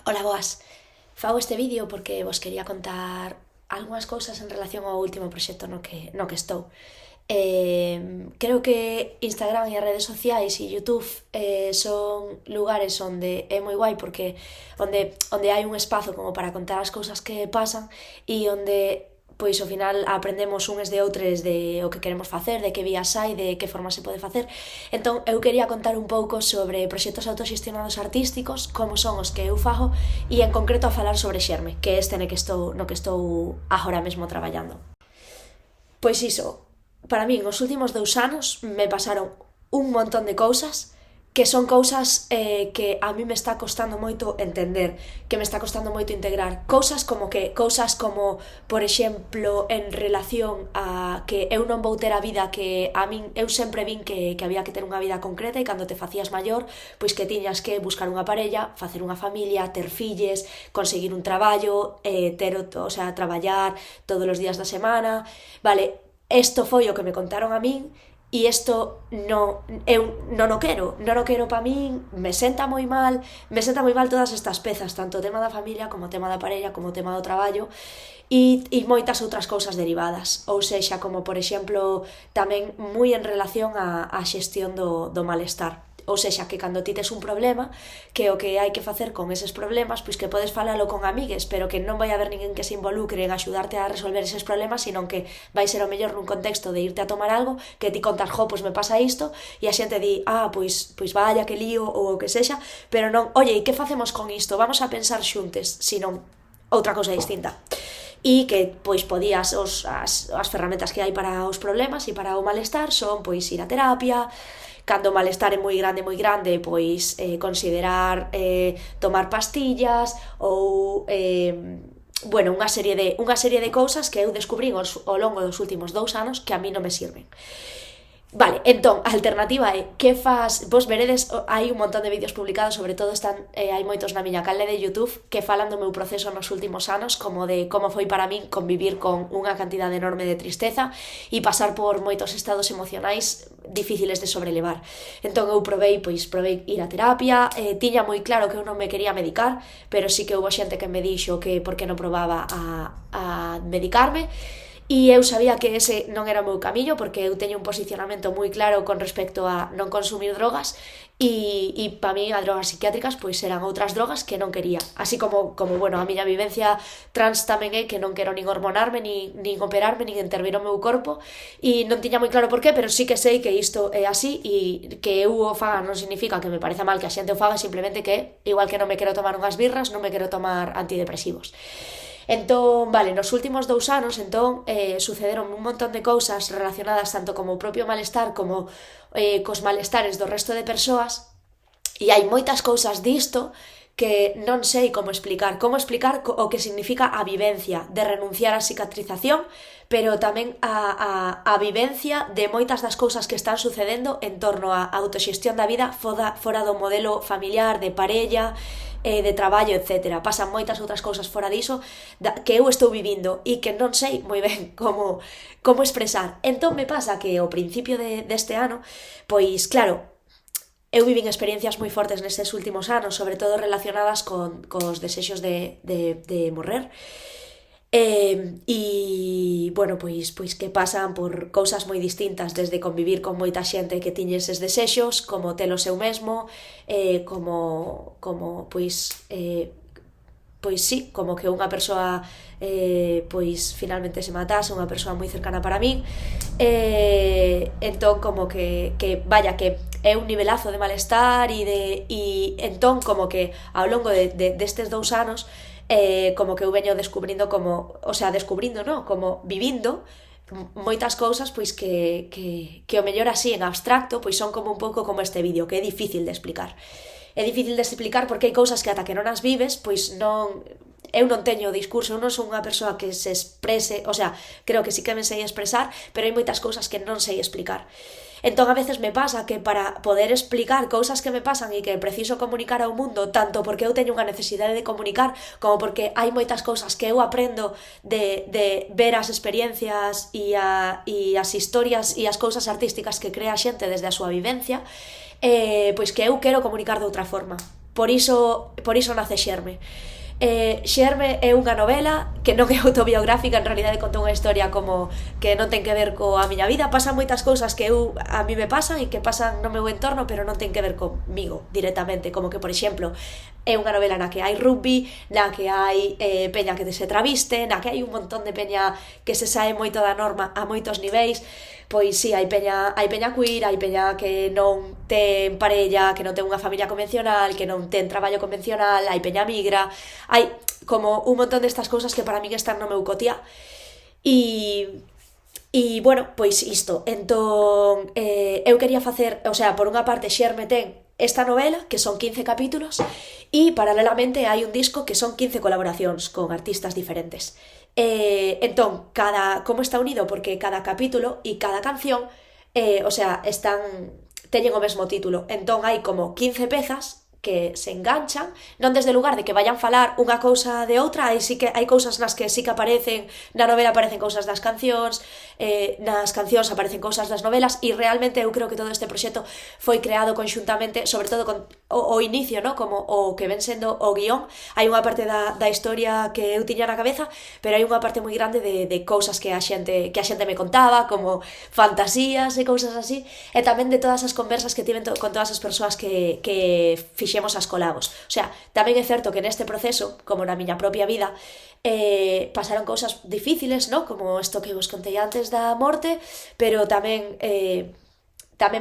Ola, boas. Fago este vídeo porque vos quería contar algunhas cousas en relación ao último proxecto no que estou. Creo que Instagram e as redes sociais e YouTube son lugares onde é moi guai porque onde hai un espazo como para contar as cousas que pasan e onde pois ao final aprendemos uns de outros de o que queremos facer, de que vías hai, de que forma se pode facer. Entón, eu quería contar un pouco sobre proxectos autoxestionados artísticos, como son os que eu fago, e en concreto a falar sobre Xerme, que é este no que estou agora mesmo traballando. Pois iso, para min os últimos 2 anos me pasaron un montón de cousas que son cousas que a mí me está costando moito entender, que me está costando moito integrar. Cousas como, por exemplo, en relación a que eu non vou ter a vida que a min, eu sempre vin que había que ter unha vida concreta e cando te facías maior, pois que tiñas que buscar unha parella, facer unha familia, ter filles, conseguir un traballo, traballar todos os días da semana. Vale, isto foi o que me contaron a min. E isto eu non o quero para min, me senta moi mal todas estas pezas, tanto o tema da familia como o tema da parella, como o tema do traballo e moitas outras cousas derivadas, ou sexa, como por exemplo tamén moi en relación á xestión do malestar. Ou sexa, que cando ti tes un problema, que o que hai que facer con eses problemas, pois que podes falalo con amigues, pero que non vai haber ninguén que se involucre en axudarte a resolver eses problemas, sino que vai ser o mellor nun contexto de irte a tomar algo, que ti contas, pois me pasa isto, e a xente di, pois vaya, que lío, ou o que sexa, pero non, oye, e que facemos con isto? Vamos a pensar xuntes, sino outra cousa distinta. E que, pois, podías, as ferramentas que hai para os problemas e para o malestar son, pois, ir a terapia. Cando o malestar é moi grande, pois considerar tomar pastillas ou unha serie de cousas que eu descubrín ao longo dos últimos 2 anos que a mí non me sirven. Vale, entón, a alternativa é que fas, vos veredes, hai un montón de vídeos publicados, sobre todo hai moitos na miña canle de YouTube que falan do meu proceso nos últimos anos, como de como foi para min convivir con unha cantidade enorme de tristeza e pasar por moitos estados emocionais difíciles de sobrelevar. Entón eu provei ir a terapia, tiña moi claro que eu non me quería medicar, pero sí que houve xente que me dixo que por que non probaba a medicarme. E eu sabía que ese non era o meu camiño porque eu teño un posicionamento moi claro con respecto a non consumir drogas e para mí as drogas psiquiátricas pois eran outras drogas que non quería. Así como a miña vivencia trans tamén é que non quero nin hormonarme, nin operarme, nin intervir o meu corpo e non tiña moi claro por qué, pero sí que sei que isto é así e que eu o faga non significa que me pareza mal que a xente o faga, simplemente que igual que non me quero tomar unhas birras, non me quero tomar antidepresivos. Entón, vale, nos últimos 2 anos sucederon un montón de cousas relacionadas tanto como o propio malestar como cos malestares do resto de persoas e hai moitas cousas disto que non sei como explicar o que significa a vivencia de renunciar á cicatrización, pero tamén a vivencia de moitas das cousas que están sucedendo en torno á autoxestión da vida fora do modelo familiar, de parella, de traballo, etc. Pasan moitas outras cousas fora diso que eu estou vivindo e que non sei moi ben como expresar. Entón me pasa que ao principio deste ano, pois claro, eu vivín experiencias moi fortes nestes últimos anos, sobre todo relacionadas cos desexos de morrer. Pois que pasan por cousas moi distintas, desde convivir con moita xente que tiñe eses desexos, como telo seu mesmo, como que unha persoa finalmente se matase, unha persoa moi cercana para min. Entón como que é un nivelazo de malestar e entón como que ao longo destes 2 anos como que eu veño descubrindo como vivindo moitas cousas pois que o mellor así en abstracto pois son como un pouco como este vídeo, que é difícil de explicar. É difícil de explicar porque hai cousas que ata que non as vives pois eu non teño discurso, eu non son unha persoa que se exprese, creo que sí que me sei expresar, pero hai moitas cousas que non sei explicar. Entón a veces me pasa que para poder explicar cousas que me pasan e que preciso comunicar ao mundo, tanto porque eu teño unha necesidade de comunicar como porque hai moitas cousas que eu aprendo de ver as experiencias e as historias e as cousas artísticas que crea a xente desde a súa vivencia, pois que eu quero comunicar de outra forma. por iso nace Xerme. Xerme é unha novela que non é autobiográfica, en realidade conta unha historia como que non ten que ver coa miña vida. Pasan moitas cousas que a mí me pasan e que pasan no meu entorno, pero non ten que ver comigo directamente, como que, por exemplo, é unha novela na que hai rugby, na que hai peña que se traviste, na que hai un montón de peña que se sae moito da norma a moitos niveis. Pois sí, hai peña queer, hai peña que non ten parella, que non ten unha familia convencional, que non ten traballo convencional, hai peña migra, hai como un montón destas cousas que para min están no meu cotía. E bueno, pois isto. Entón, eu quería facer, o sea, por unha parte Xerme ten esta novela, que son 15 capítulos, e paralelamente hai un disco que son 15 colaboracións con artistas diferentes. Entón, como está unido? Porque cada capítulo e cada canción, o sea, teñen o mesmo título. Entón hai como 15 pezas que se enganchan, non desde o lugar de que vayan falar unha cousa de outra, hai cousas nas que sí que aparecen, na novela aparecen cousas das cancións, nas cancións aparecen cousas das novelas, e realmente eu creo que todo este proxecto foi creado conxuntamente, sobre todo con o inicio, ¿no? Como o que ven sendo o guión. Hai unha parte da historia que eu tiña na cabeza, pero hai unha parte moi grande de cousas que a xente me contaba, como fantasías e cousas así, e tamén de todas as conversas que tiven con todas as persoas que fixemos as colabos. O sea, tamén é certo que neste proceso, como na miña propia vida, pasaron cousas difíciles, ¿no? Como isto que vos contei antes da morte, pero tamén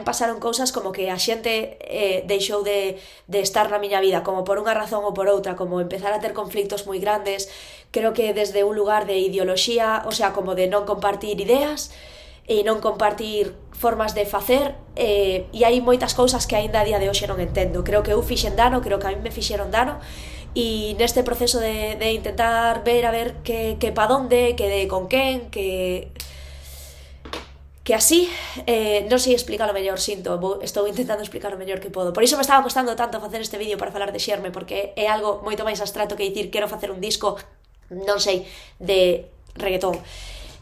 pasaron cousas como que a xente deixou de estar na miña vida, como por unha razón ou por outra, como empezar a ter conflictos moi grandes, creo que desde un lugar de ideoloxía, o sea, como de non compartir ideas e non compartir formas de facer, e hai moitas cousas que aínda a día de hoxe non entendo. Creo que eu fixen dano, creo que a mí me fixeron dano, e neste proceso de intentar ver a ver que pa donde, que con quen, que así, non sei explicar o mellor, sinto, estou intentando explicar o mellor que podo. Por iso me estaba costando tanto facer este vídeo para falar de Xerme, porque é algo moito máis abstracto que dicir quero facer un disco, non sei, de reggaetón.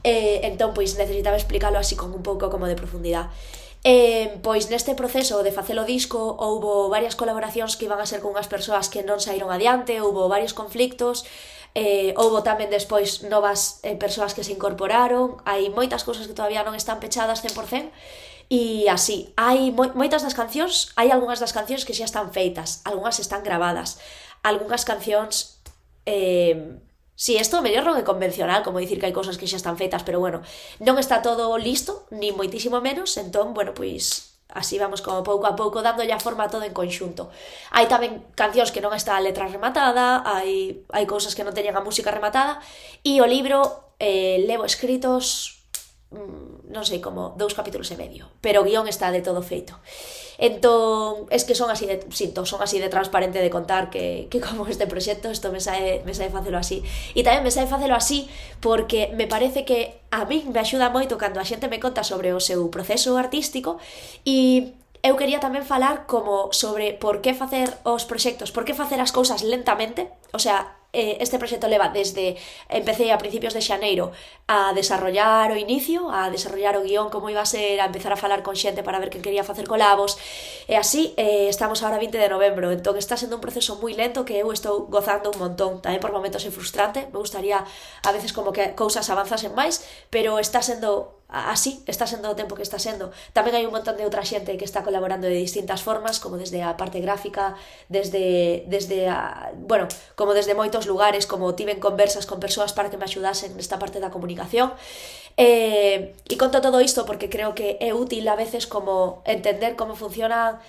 Entón, pois, necesitaba explicarlo así con un pouco como de profundidade. Pois neste proceso de facer o disco houbo varias colaboracións que iban a ser con unhas persoas que non saíron adiante, houbo varios conflictos, houbo tamén despois novas persoas que se incorporaron, hai moitas cousas que todavía non están pechadas 100%, e así, hai moitas das cancións, hai algunhas das cancións que xa están feitas, algunhas están gravadas, algunhas cancións si, isto mellor non é convencional, como dicir que hai cousas que xa están feitas, pero bueno, non está todo listo, ni moitísimo menos, entón, bueno, pois así vamos como pouco a pouco dándolle a forma a todo en conxunto. Hai tamén cancións que non está a letra rematada, hai cousas que non teñen a música rematada, e o libro levo escritos, non sei, como 2 capítulos e medio, pero o guión está de todo feito. Entón, es que son así de transparente de contar que como este proxecto, isto me sae facelo así. E tamén me sae facelo así porque me parece que a mí me axuda moito cando a xente me conta sobre o seu proceso artístico, e eu quería tamén falar como sobre por que facer os proxectos, por que facer as cousas lentamente. O sea, este proxecto leva desde empecé a principios de xaneiro a desarrollar o inicio, a desarrollar o guión como iba a ser, a empezar a falar con xente para ver que quería facer colabos, e así estamos agora 20 de novembro, entón está sendo un proceso moi lento que eu estou gozando un montón. Tamén por momentos é frustrante, me gustaría a veces como que cousas avanzasen máis, pero está sendo así, está sendo o tempo que está sendo. Tamén hai un montón de outra xente que está colaborando de distintas formas, como desde a parte gráfica, desde como desde moitos lugares, como tiven conversas con persoas para que me axudasen nesta parte da comunicación. E conto todo isto porque creo que é útil a veces como entender como funcionan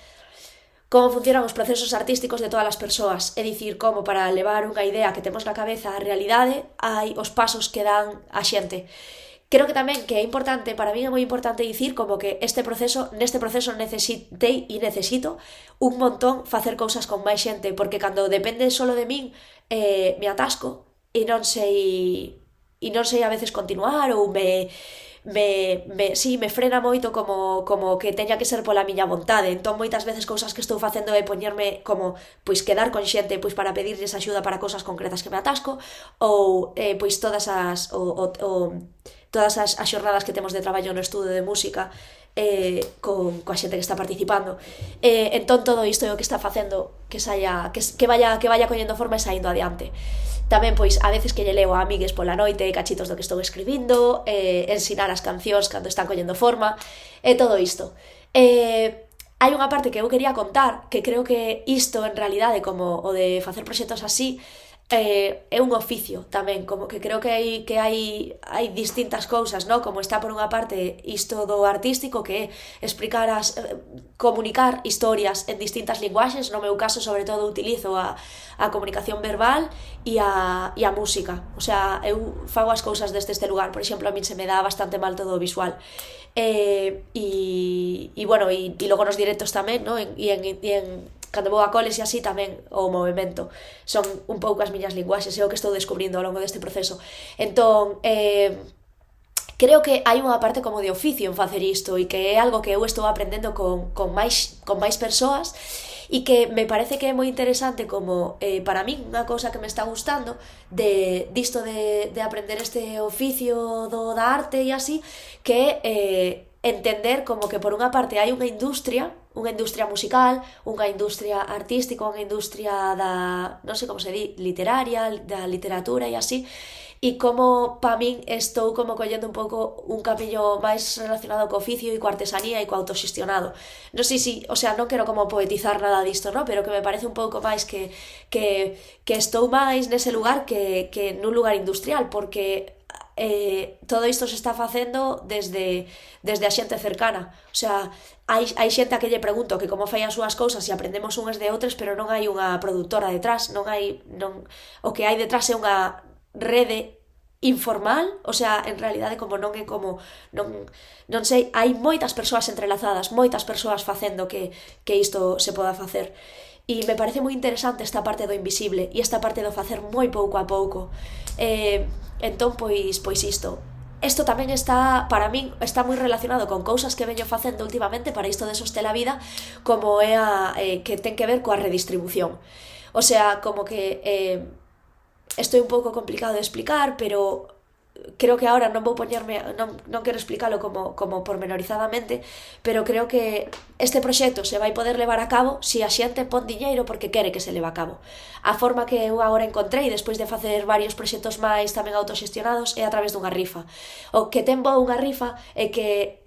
os procesos artísticos de todas as persoas, é dicir, como para levar unha idea que temos na cabeza á realidade, hai os pasos que dan a xente. Creo que tamén que é importante, para mí é moi importante dicir como que neste proceso necesitei e necesito un montón facer cousas con máis xente, porque cando depende solo de min me atasco e non sei a veces continuar, ou me frena moito como que teña que ser pola miña vontade. Entón moitas veces cousas que estou facendo é poñerme como, pois quedar con xente pois para pedirlles axuda para cousas concretas que me atasco, ou pois todas as xornadas que temos de traballo no estudo de música, coa xente que está participando. Entón todo isto é o que está facendo que vaya collendo forma e saindo adiante. Tamén, pois, a veces que lle leo a amigues pola noite cachitos do que estou escribindo, ensinar as cancións cando están collendo forma, e todo isto. Hai unha parte que eu quería contar, que creo que isto en realidade, como o de facer proxectos así, é un oficio tamén, como que creo que hai distintas cousas, ¿no? Como está por unha parte isto do artístico, que é explicar comunicar historias en distintas linguaxes. No meu caso, sobre todo, utilizo a comunicación verbal e a música. O sea, eu fago as cousas desde este lugar. Por exemplo, a min se me dá bastante mal todo o visual. Bueno, e logo nos directos tamén, ¿no? E en cando vou a coles e así tamén o movimento son un pouco as miñas linguaxes, é o que estou descubrindo ao longo deste proceso. Entón, creo que hai unha parte como de oficio en facer isto, e que é algo que eu estou aprendendo con máis persoas, e que me parece que é moi interesante, como para min unha cousa que me está gustando disto de aprender este oficio da arte e así, que é entender como que por unha parte hai unha industria musical, unha industria artística, unha industria non sei como se di, literaria, da literatura e así, e como pa min estou como collendo un pouco un camiño máis relacionado co oficio e coa artesanía e co autoxestionado. Non sei se, o sea, non quero como poetizar nada disto, ¿no? Pero que me parece un pouco máis que estou máis nese lugar que nun lugar industrial, porque todo isto se está facendo desde a xente cercana. O sea, hai xente a que lle pregunto que como fai as súas cousas e aprendemos unhas de outras, pero non hai unha produtora detrás, o que hai detrás é unha rede informal. O sea, en realidade, como non é como non sei, hai moitas persoas entrelazadas, moitas persoas facendo que isto se poda facer. E me parece moi interesante esta parte do invisible e esta parte do facer moi pouco a pouco. Entón, pois isto tamén está, para min, está moi relacionado con cousas que veño facendo últimamente para isto de Soste la Vida, como é que ten que ver coa redistribución. O sea, como que isto é un pouco complicado de explicar, pero creo que ahora non vou poñerme, non quero explicarlo como pormenorizadamente, pero creo que este proxecto se vai poder levar a cabo se a xente pon diñeiro porque quere que se leve a cabo. A forma que eu agora encontrei, despois de facer varios proxectos máis tamén autoxestionados, é a través dunha rifa. O que ten bo unha rifa é que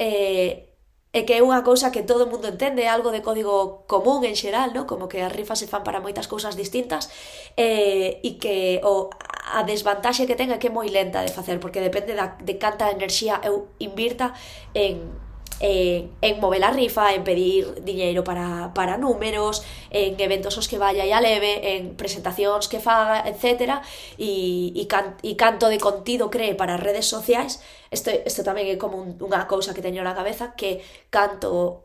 é unha cousa que todo o mundo entende, é algo de código común en xeral, ¿no? Como que as rifas se fan para moitas cousas distintas, e que a desvantaxe que ten é que é moi lenta de facer, porque depende de canta enerxía eu invirta en mover a rifa, en pedir diñeiro para números, en eventos os que vaya e a leve, en presentacións que faga, etc. E canto de contido cree para as redes sociais. Isto tamén é como unha cousa que teño na cabeza, que canto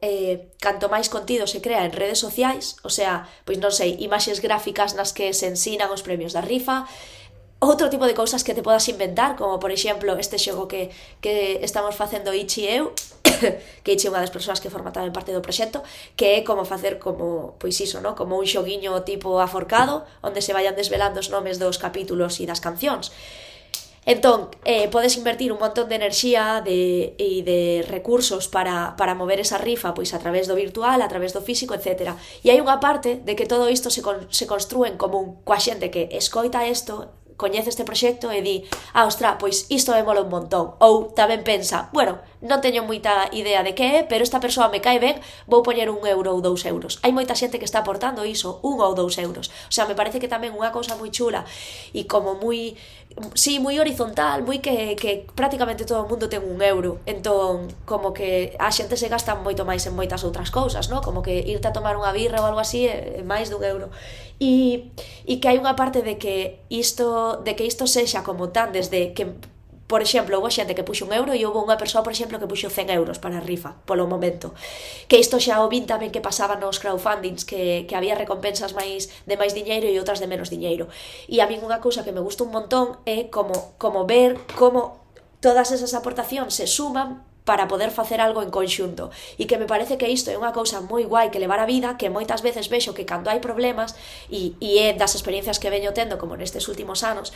máis contido se crea en redes sociais, o sea, pois non sei, imaxes gráficas nas que se ensinan os premios da rifa, outro tipo de cousas que te podas inventar, como por exemplo este xogo que estamos facendo Ichi e eu, que Ichi é unha das persoas que forma tamén parte do proxecto, que é como facer como, pois iso, ¿no? Como un xoguiño tipo aforcado, onde se vayan desvelando os nomes dos capítulos e das cancións. Entón, podes invertir un montón de enerxía e de recursos para mover esa rifa, pois a través do virtual, a través do físico, etc. E hai unha parte de que todo isto se construe en común coa xente que escoita isto, coñece este proxecto e di, ostra, pois isto me mola un montón. Ou tamén pensa, bueno, non teño moita idea de que é, pero esta persoa me cae ben, vou poñer 1 euro ou 2 euros. Hai moita xente que está aportando iso, 1 ou 2 euros. O sea, me parece que tamén unha cousa moi chula e como moi horizontal, moi que prácticamente todo o mundo ten 1 euro. Entón, como que a xente se gasta moito máis en moitas outras cousas, ¿no? Como que irte a tomar unha birra ou algo así é máis de 1 euro. E que hai unha parte de que isto sexa como tan desde que, por exemplo, houve xente que puxo 1 euro e houve unha persoa, por exemplo, que puxo 100 euros para a rifa, polo momento. Que isto xa o vin tamén que pasaba nos crowdfundings, que había recompensas de máis diñeiro e outras de menos diñeiro. E a min unha cousa que me gusta un montón é como ver como todas esas aportacións se suman para poder facer algo en conxunto, e que me parece que isto é unha cousa moi guai que levar a vida, que moitas veces vexo que cando hai problemas, e é das experiencias que veño tendo como nestes últimos anos,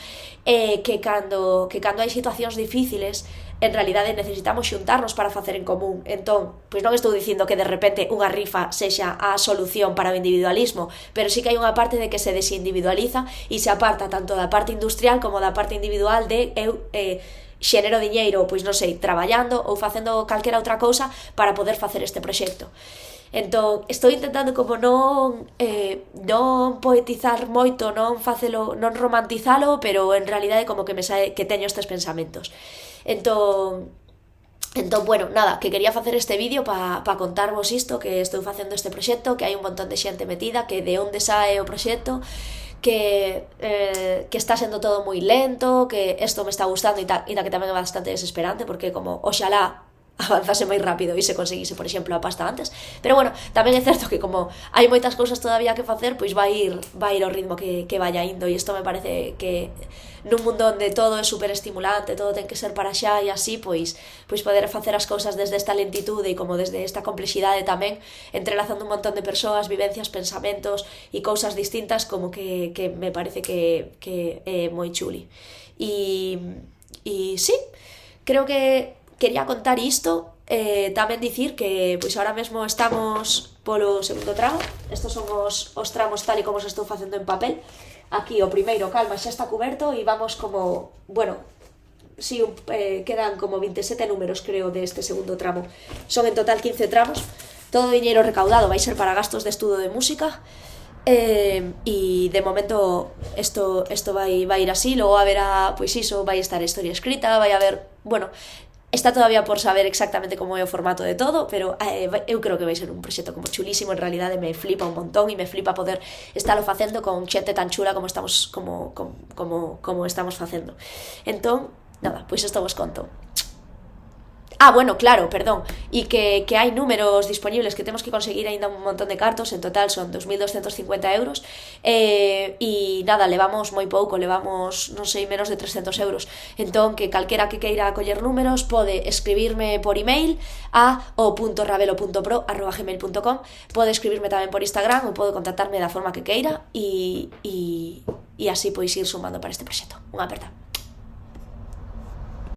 que cando hai situacións difíciles, en realidade necesitamos xuntarnos para facer en común. Entón, pois non estou dicindo que de repente unha rifa sexa a solución para o individualismo, pero sí que hai unha parte de que se desindividualiza e se aparta tanto da parte industrial como da parte individual de eu xenero diñeiro, pois non sei, traballando ou facendo calquera outra cousa para poder facer este proxecto. Entón, estou intentando como non poetizar moito, non romantizalo, pero en realidade como que me sae que teño estes pensamentos. Entón, bueno, nada, que quería facer este vídeo para contarvos isto, que estou facendo este proxecto, que hai un montón de xente metida, que de onde sae o proxecto, que está sendo todo moi lento, que isto me está gustando e que tamén é bastante desesperante, porque como oxalá avanzase máis rápido e se conseguise, por exemplo, a pasta antes. Pero bueno, tamén é certo que como hai moitas cousas todavía que facer, pois vai ir ao ritmo que vaya indo, e isto me parece que nun mundo onde todo é super estimulante, todo ten que ser para xa e así, pois poder facer as cousas desde esta lentitude e como desde esta complexidade tamén, entrelazando un montón de persoas, vivencias, pensamentos e cousas distintas, como que me parece que é moi chuli. E sí, creo que quería contar isto, tamén dicir que pois ahora mesmo estamos polo segundo tramo. Estos son os tramos tal e como se estou facendo en papel. Aquí o primeiro, calma, xa está cuberto e vamos como, bueno, si quedan como 27 números, creo, de este segundo tramo. Son en total 15 tramos. Todo o diñeiro recaudado vai ser para gastos de estudo de música. E de momento isto vai ir así. Logo haberá, pois iso, vai estar a historia escrita, vai haber, bueno, está todavía por saber exactamente como é o formato de todo, pero eu creo que vai ser un proxecto como chulísimo. En realidade me flipa un montón e me flipa poder estarlo facendo con xente tan chula como estamos facendo. Entón, nada, pois isto vos conto. Bueno, claro, perdón, e que hai números disponibles, que temos que conseguir aínda un montón de cartos. En total son 2.250 euros, e nada, levamos moi pouco, levamos, non sei, menos de 300 euros. Entón, que calquera que queira coller números pode escribirme por email a o.ravelo.pro@gmail.com, pode escribirme tamén por Instagram ou pode contactarme da forma que queira, e así pois ir sumando para este proxecto. Unha aperta.